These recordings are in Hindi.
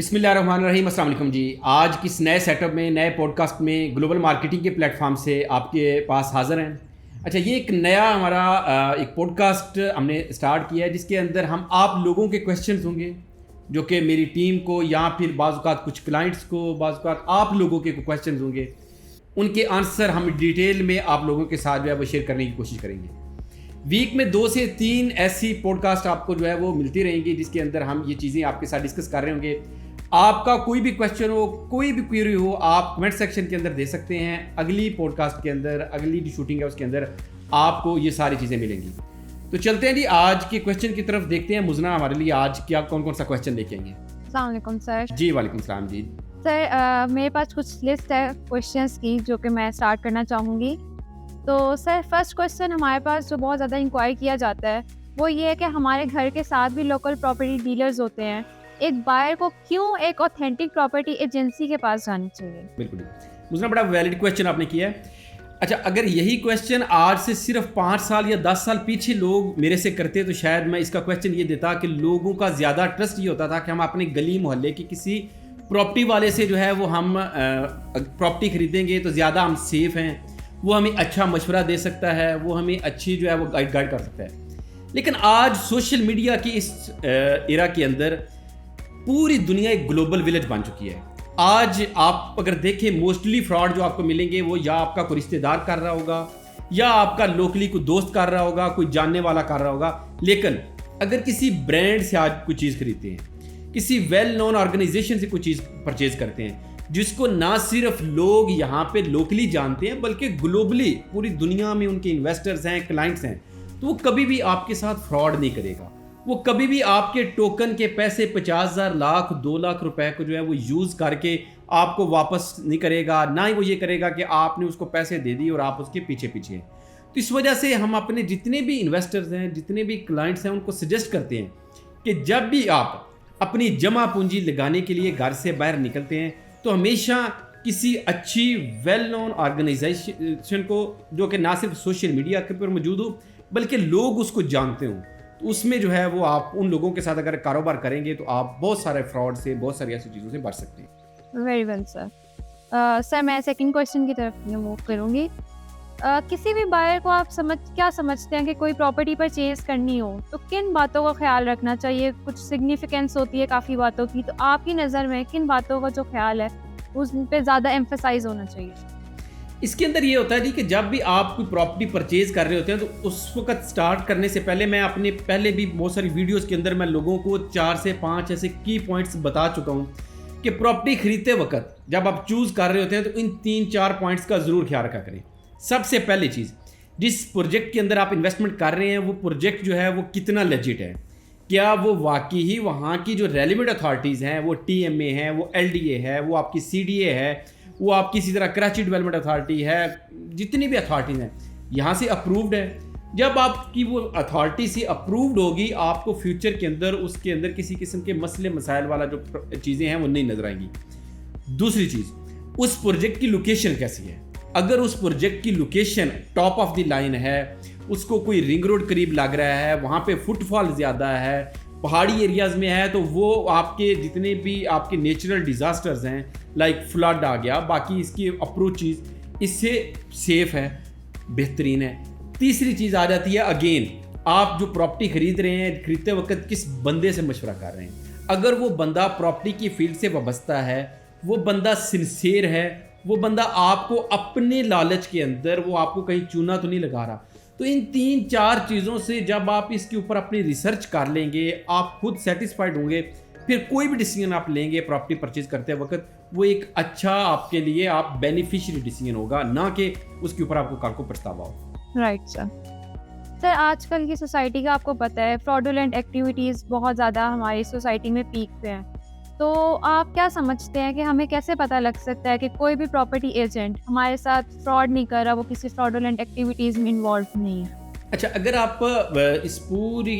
बिस्मिल्लाहिर्रहमानिर्रहीम, अस्सलाम वालेकुम जी। आज किस नए सेटअप में, नए पॉडकास्ट में ग्लोबल मार्केटिंग के प्लेटफॉर्म से आपके पास हाज़िर हैं। अच्छा, ये एक नया हमारा एक पॉडकास्ट हमने स्टार्ट किया है जिसके अंदर हम आप लोगों के क्वेश्चंस होंगे जो कि मेरी टीम को या फिर बाज़ औक़ात कुछ क्लाइंट्स को, बाज़ औक़ात आप लोगों के क्वेश्चंस होंगे, उनके आंसर हम डिटेल में आप लोगों के साथ जो है वो शेयर करने की कोशिश करेंगे। वीक में 2 से 3 ऐसी पॉडकास्ट आपको जो है वो मिलती रहेंगी जिसके अंदर हम ये चीज़ें आपके साथ डिस्कस कर रहे होंगे। आपका कोई भी क्वेश्चन हो, कोई भी क्वेरी हो, आप कमेंट सेक्शन के अंदर दे सकते हैं। अगली पॉडकास्ट के अंदर, अगली जो शूटिंग है उसके अंदर आपको ये सारी चीज़ें मिलेंगी। तो चलते हैं जी आज के क्वेश्चन की तरफ, देखते हैं मुज़ना हमारे लिए आज क्या कौन कौन सा क्वेश्चन लेके आएंगे। अस्सलाम वालेकुम सर। जी वालेकुम सलाम जी। सर मेरे पास कुछ लिस्ट है क्वेश्चंस की जो कि मैं स्टार्ट करना चाहूँगी। तो सर फर्स्ट क्वेश्चन हमारे पास जो बहुत ज़्यादा इंक्वायर किया जाता है वो ये है कि हमारे घर के साथ भी लोकल प्रॉपर्टी डीलर्स होते हैं, एक बायर को क्यों एक ऑथेंटिक प्रॉपर्टी एजेंसी के पास जानी चाहिए? बिल्कुल मुझे बड़ा वैलिड क्वेश्चन आपने किया है। अच्छा, अगर यही क्वेश्चन आज से सिर्फ 5 साल या 10 साल पीछे लोग मेरे से करते तो शायद मैं इसका क्वेश्चन ये देता कि लोगों का ज़्यादा ट्रस्ट ये होता था कि हम अपने गली मोहल्ले की किसी प्रॉपर्टी वाले से जो है वो हम प्रॉपर्टी खरीदेंगे तो ज़्यादा हम सेफ़ हैं, वो हमें अच्छा मशवरा दे सकता है, वो हमें अच्छी जो है वो गाइड कर सकता है। लेकिन आज सोशल मीडिया की इस एरा के अंदर पूरी दुनिया एक ग्लोबल विलेज बन चुकी है। आज आप अगर देखें मोस्टली फ्रॉड जो आपको मिलेंगे वो या आपका कोई रिश्तेदार कर रहा होगा या आपका लोकली कोई दोस्त कर रहा होगा, कोई जानने वाला कर रहा होगा। लेकिन अगर किसी ब्रांड से आज कोई चीज़ खरीदते हैं, किसी वेल नोन ऑर्गेनाइजेशन से कोई चीज़ परचेज करते हैं जिसको ना सिर्फ लोग यहाँ पे लोकली जानते हैं बल्कि ग्लोबली पूरी दुनिया में उनके इन्वेस्टर्स हैं, क्लाइंट्स हैं, तो वो कभी भी आपके साथ फ्रॉड नहीं करेगा। वो कभी भी आपके टोकन के पैसे 50,000 लाख 2 लाख रुपए को जो है वो यूज़ करके आपको वापस नहीं करेगा, ना ही वो ये करेगा कि आपने उसको पैसे दे दिए और आप उसके पीछे पीछे हैं। तो इस वजह से हम अपने जितने भी इन्वेस्टर्स हैं, जितने भी क्लाइंट्स हैं, उनको सजेस्ट करते हैं कि जब भी आप अपनी जमा पूंजी लगाने के लिए घर से बाहर निकलते हैं तो हमेशा किसी अच्छी वेल नोन ऑर्गेनाइजेशन को जो कि ना सिर्फ सोशल मीडिया के ऊपर मौजूद हो बल्कि लोग उसको जानते हों, तो उसमें जो है वो आप उन लोगों के साथ अगर कारोबार करेंगे तो आप बहुत सारे फ्रॉड से, बहुत सारी ऐसी चीज़ों से बच सकते हैं। Very well sir. सर मैं सेकंड क्वेश्चन की तरफ मूव करूँगी। किसी भी बायर को आप क्या समझते हैं कि कोई प्रॉपर्टी परचेज करनी हो तो किन बातों का ख्याल रखना चाहिए? कुछ सिग्निफिकेंस होती है काफ़ी बातों की, तो आपकी नज़र में किन बातों का जो ख्याल है उस पे ज़्यादा एम्फेसाइज होना चाहिए? इसके अंदर ये होता है जी कि जब भी आप कोई प्रॉपर्टी परचेज कर रहे होते हैं तो उस वक्त स्टार्ट करने से पहले मैं अपने पहले भी बहुत सारी वीडियोस के अंदर मैं लोगों को 4 से 5 ऐसे की पॉइंट्स बता चुका हूँ कि प्रॉपर्टी खरीदते वक्त जब आप चूज़ कर रहे होते हैं तो इन 3-4 पॉइंट्स का ज़रूर ख्याल रखा करें। सबसे पहली चीज़, जिस प्रोजेक्ट के अंदर आप इन्वेस्टमेंट कर रहे हैं वो प्रोजेक्ट जो है वो कितना लेजिट है, क्या वो वाकई ही वहाँ की जो रेलिवेंट अथॉरिटीज़ हैं, वो TMA है, वो LDA है, वो आपकी CDA है, वो आपकी इसी तरह कराची डेवलपमेंट अथॉरिटी है, जितनी भी अथॉरिटीज़ हैं यहाँ से अप्रूव्ड है। जब आपकी वो अथॉरिटी से अप्रूव्ड होगी आपको फ्यूचर के अंदर उसके अंदर किसी किस्म के मसले मसाइल वाला जो चीज़ें हैं वो नहीं नजर आएंगी। दूसरी चीज़, उस प्रोजेक्ट की लोकेशन कैसी है। अगर उस प्रोजेक्ट की location top of the line है, उसको कोई रिंग रोड करीब लग रहा है, वहाँ पे फुटफॉल ज़्यादा है, पहाड़ी एरियाज़ में है, तो वो आपके जितने भी आपके नेचुरल डिज़ास्टर्स हैं लाइक फ्लड आ गया, बाकी इसकी अप्रोच चीज़ इससे सेफ़ है, बेहतरीन है। तीसरी चीज़ आ जाती है, अगेन आप जो प्रॉपर्टी खरीद रहे हैं खरीदते वक्त किस बंदे से मशवरा कर रहे हैं। अगर वो बंदा प्रॉपर्टी की फील्ड से वाबस्ता है, वो बंदा सिंसियर है, वो बंदा आपको अपने लालच के अंदर वो आपको कहीं चूना तो नहीं लगा रहा, तो इन 3-4 चीज़ों से जब आप इसके ऊपर अपनी रिसर्च कर लेंगे, आप खुद सेटिस्फाइड होंगे, फिर कोई भी डिसीजन आप लेंगे प्रॉपर्टी परचेज करते वक्त वो एक अच्छा आपके लिए आप बेनिफिशियरी डिसीजन होगा, ना कि उसके ऊपर आपको कल को पछतावा हो। Right sir. सर आजकल की सोसाइटी का आपको पता है फ्रॉडुलेंट एक्टिविटीज़ बहुत ज़्यादा हमारी सोसाइटी में पीक पे हैं, तो आप क्या समझते हैं कि हमें कैसे पता लग सकता है कि कोई भी प्रॉपर्टी एजेंट हमारे साथ फ्रॉड नहीं कर रहा, वो किसी फ्रॉडुलेंट एक्टिविटीज़ में इन्वॉल्व नहीं है? अच्छा, अगर आप इस पूरी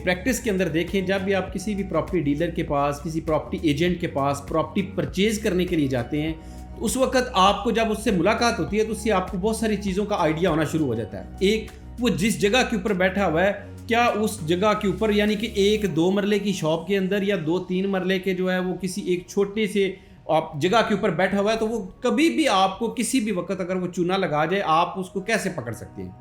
प्रैक्टिस के अंदर देखें, जब भी आप किसी भी प्रॉपर्टी डीलर के पास, किसी प्रॉपर्टी एजेंट के पास प्रॉपर्टी परचेज करने के लिए जाते हैं तो उस वक्त आपको जब उससे मुलाकात होती है तो उससे आपको बहुत सारी चीज़ों का आइडिया होना शुरू हो जाता है। एक, वो जिस जगह के ऊपर बैठा हुआ है क्या उस जगह के ऊपर यानी कि 1-2 मरले की शॉप के अंदर या 2-3 मरले के जो है वो किसी एक छोटे से आप जगह के ऊपर बैठा हुआ है, तो वो कभी भी आपको किसी भी वक्त अगर वो चूना लगा जाए, आप उसको कैसे पकड़ सकते हैं?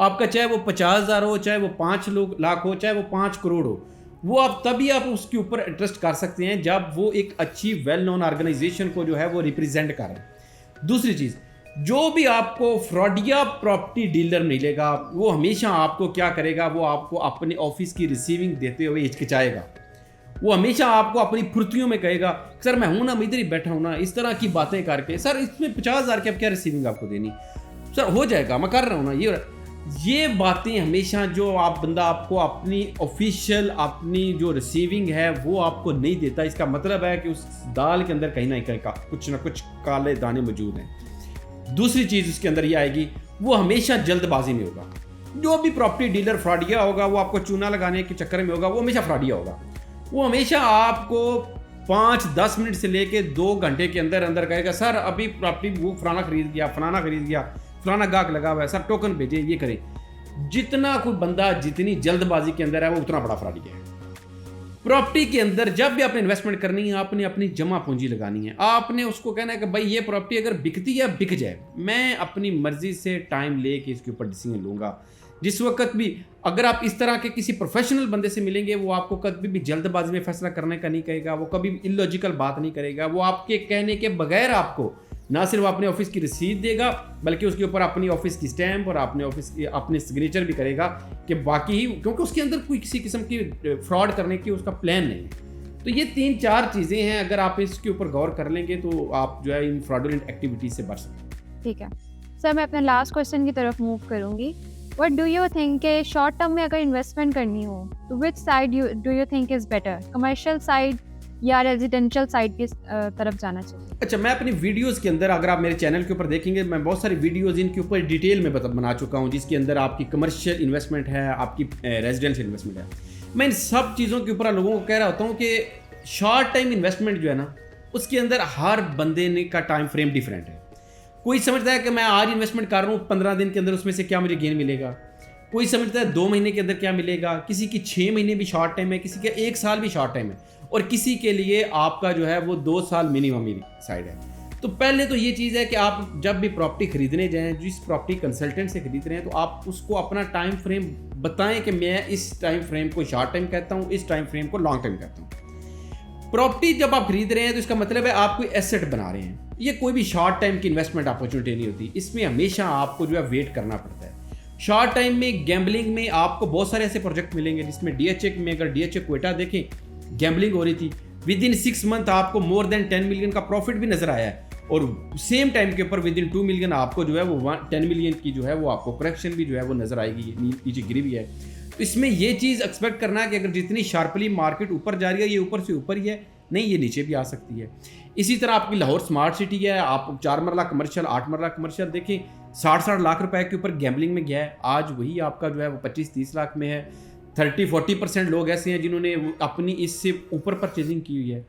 आपका चाहे वो 50,000 हो, चाहे वो 5 लाख हो, चाहे वो 5 करोड़ हो, वो आप तभी आप उसके ऊपर इंटरेस्ट कर सकते हैं जब वो एक अच्छी वेल नोन ऑर्गेनाइजेशन को जो है वो रिप्रेजेंट कर रहे हैं। दूसरी चीज़, जो भी आपको फ्रॉडिया प्रॉपर्टी डीलर मिलेगा, वो हमेशा आपको क्या करेगा, वो आपको अपने ऑफिस की रिसीविंग देते हुए हिचकिचाएगा। वो हमेशा आपको अपनी फुर्तियों में कहेगा, सर मैं हूं ना, मैं इधर ही बैठा हूं ना, इस तरह की बातें करके, सर इसमें 50,000 की अब क्या रिसीविंग आपको देनी, सर हो जाएगा, मैं कर रहा हूं ना। ये बातें हमेशा जो आप बंदा आपको अपनी ऑफिशियल अपनी जो रिसीविंग है वो आपको नहीं देता, इसका मतलब है कि उस दाल के अंदर कहीं ना कहीं कुछ ना कुछ काले दाने मौजूद हैं। दूसरी चीज़ उसके अंदर ये आएगी, वो हमेशा जल्दबाजी में होगा। जो भी प्रॉपर्टी डीलर फ्रॉडिया होगा, वो आपको चूना लगाने के चक्कर में होगा, वो हमेशा फ्रॉडिया होगा। वो हमेशा आपको 5-10 मिनट से लेके 2 घंटे के अंदर अंदर कहेगा, सर अभी प्रॉपर्टी वो फलाना खरीद गया, फलाना गाहक लगा हुआ है, सर टोकन भेजिए, ये करें। जितना कोई बंदा जितनी जल्दबाजी के अंदर है, वो उतना बड़ा फ्रॉडिया है। प्रॉपर्टी के अंदर जब भी आपने इन्वेस्टमेंट करनी है, आपने अपनी जमा पूंजी लगानी है, आपने उसको कहना है कि भाई ये प्रॉपर्टी अगर बिकती है बिक जाए, मैं अपनी मर्जी से टाइम लेके इसके ऊपर डिसीजन लूंगा। जिस वक्त भी अगर आप इस तरह के किसी प्रोफेशनल बंदे से मिलेंगे, वो आपको कभी भी जल्दबाजी में फैसला करने का नहीं कहेगा, वो कभी भी इलॉजिकल बात नहीं करेगा, वो आपके कहने के बगैर आपको ना सिर्फ अपने ऑफिस की रसीद देगा, बल्कि उसके ऊपर अपनी ऑफिस की स्टैम्प और अपने ऑफिस की अपने सिग्नेचर भी करेगा कि बाकी ही, क्योंकि उसके अंदर कोई किसी किस्म की फ्रॉड करने की उसका प्लान नहीं है। तो ये 3-4 चीज़ें हैं, अगर आप इसके ऊपर गौर कर लेंगे तो आप जो है इन फ्रॉडुलेंट एक्टिविटीज से बच सकते हैं। ठीक है सर, मैं अपने लास्ट क्वेश्चन की तरफ मूव करूंगी। व्हाट डू यू थिंक के शॉर्ट टर्म में अगर इन्वेस्टमेंट करनी हो तो which side do you think is better, commercial side या रेजिडेंशियल साइड की तरफ जाना चाहिए? अच्छा, मैं अपनी वीडियोस के अंदर, अगर आप मेरे चैनल के ऊपर देखेंगे, मैं बहुत सारी वीडियोस इनके ऊपर डिटेल में बना चुका हूं, जिसके अंदर आपकी कमर्शियल इन्वेस्टमेंट है, आपकी रेजिडेंशियल इन्वेस्टमेंट है। मैं इन सब चीज़ों के ऊपर लोगों को कह रहा होता हूं कि शॉर्ट टाइम इन्वेस्टमेंट जो है ना, उसके अंदर हर बंदे का टाइम फ्रेम डिफरेंट है। कोई समझता है कि मैं आज इन्वेस्टमेंट कर रहा हूँ, 15 दिन के अंदर उसमें से क्या मुझे गेन मिलेगा। कोई समझता है 2 महीने के अंदर क्या मिलेगा, किसी की 6 महीने भी शॉर्ट टाइम है, किसी का 1 साल भी शॉर्ट टाइम है, और किसी के लिए आपका जो है वो 2 साल मिनिमम ही साइड है। तो पहले तो ये चीज़ है कि आप जब भी प्रॉपर्टी खरीदने जाएं, जिस प्रॉपर्टी कंसल्टेंट से खरीद रहे हैं, तो आप उसको अपना टाइम फ्रेम बताएं कि मैं इस टाइम फ्रेम को शॉर्ट टाइम कहता हूँ, इस टाइम फ्रेम को लॉन्ग टाइम कहता हूँ। प्रॉपर्टी जब आप खरीद रहे हैं तो इसका मतलब है आप कोई एसेट बना रहे हैं। ये कोई भी शॉर्ट टाइम की इन्वेस्टमेंट अपॉर्चुनिटी नहीं होती, इसमें हमेशा आपको जो है वेट करना पड़ता है। शॉर्ट टाइम में गैम्बलिंग में आपको बहुत सारे ऐसे प्रोजेक्ट मिलेंगे जिसमें डीएचए में, अगर डीएचए क्वेटा देखें, गैम्बलिंग हो रही थी, विद इन 6 मंथ आपको मोर देन 10 मिलियन का प्रॉफिट भी नजर आया है, और सेम टाइम के ऊपर विद इन 2 मिलियन आपको जो है वो 10 मिलियन की जो है वो आपको करेक्शन भी जो है वो नजर आएगी, नीचे गिरी भी है। तो इसमें ये चीज़ एक्सपेक्ट करना है कि अगर जितनी शार्पली मार्केट ऊपर जा रही है, ये ऊपर से ऊपर ही है, नहीं ये नीचे भी आ सकती है। इसी तरह आपकी लाहौर स्मार्ट सिटी है, आप 4 मरला कमर्शियल, 8 मरला कमर्शियल देखें, 60-60 लाख रुपए के ऊपर गैम्बलिंग में गया है, आज वही आपका जो है वो 25-30 लाख में है। 30-40% लोग ऐसे हैं जिन्होंने अपनी इससे ऊपर परचेजिंग की हुई है।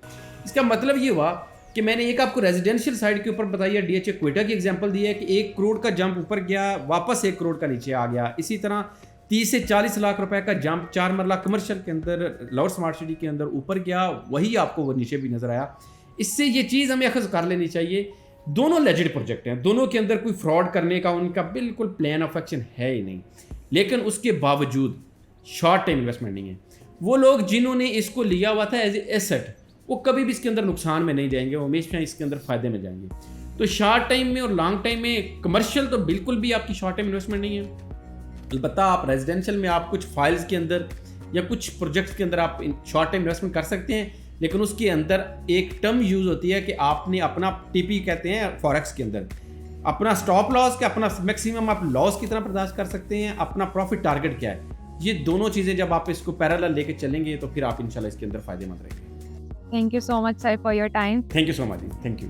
इसका मतलब ये हुआ कि मैंने एक आपको रेजिडेंशियल साइड के ऊपर बताइए, डीएचए क्वेटा की एग्जांपल दी है कि 1 करोड़ का जंप ऊपर गया, वापस 1 करोड़ का नीचे आ गया। इसी तरह 30 से 40 लाख रुपए का जंप 4 मरला कमर्शियल के अंदर, लाहौर स्मार्ट सिटी के अंदर ऊपर गया, वही आपको वो नीचे भी नजर आया। इससे ये चीज़ हमें अखज़ कर लेनी चाहिए, दोनों लेजिड प्रोजेक्ट हैं, दोनों के अंदर कोई फ्रॉड करने का उनका बिल्कुल प्लान ऑफ एक्शन है ही नहीं, लेकिन उसके बावजूद शॉर्ट टाइम इन्वेस्टमेंट नहीं है। वो लोग जिन्होंने इसको लिया हुआ था एज ए एसेट, वो कभी भी इसके अंदर नुकसान में नहीं जाएंगे, वो हमेशा इसके अंदर फ़ायदे में जाएंगे। तो शॉर्ट टाइम में और लॉन्ग टाइम में कमर्शियल तो बिल्कुल भी आपकी शॉर्ट टाइम इन्वेस्टमेंट नहीं है। अलबत्ता आप रेजिडेंशियल में आप कुछ फाइल्स के अंदर या कुछ प्रोजेक्ट्स के अंदर आप शॉर्ट टाइम इन्वेस्टमेंट कर सकते हैं, लेकिन उसके अंदर एक टर्म यूज़ होती है कि आपने अपना टीपी कहते हैं फॉरेक्स के अंदर, अपना स्टॉप लॉस के अपना मैक्सिमम आप लॉस कितना बर्दाश्त कर सकते हैं, अपना प्रॉफिट टारगेट क्या है। ये दोनों चीज़ें जब आप इसको पैरेलल लेके चलेंगे तो फिर आप इंशाल्लाह इसके अंदर फ़ायदेमंद रहेंगे। Thank you so much sir for your time. Thank you so much, thank you.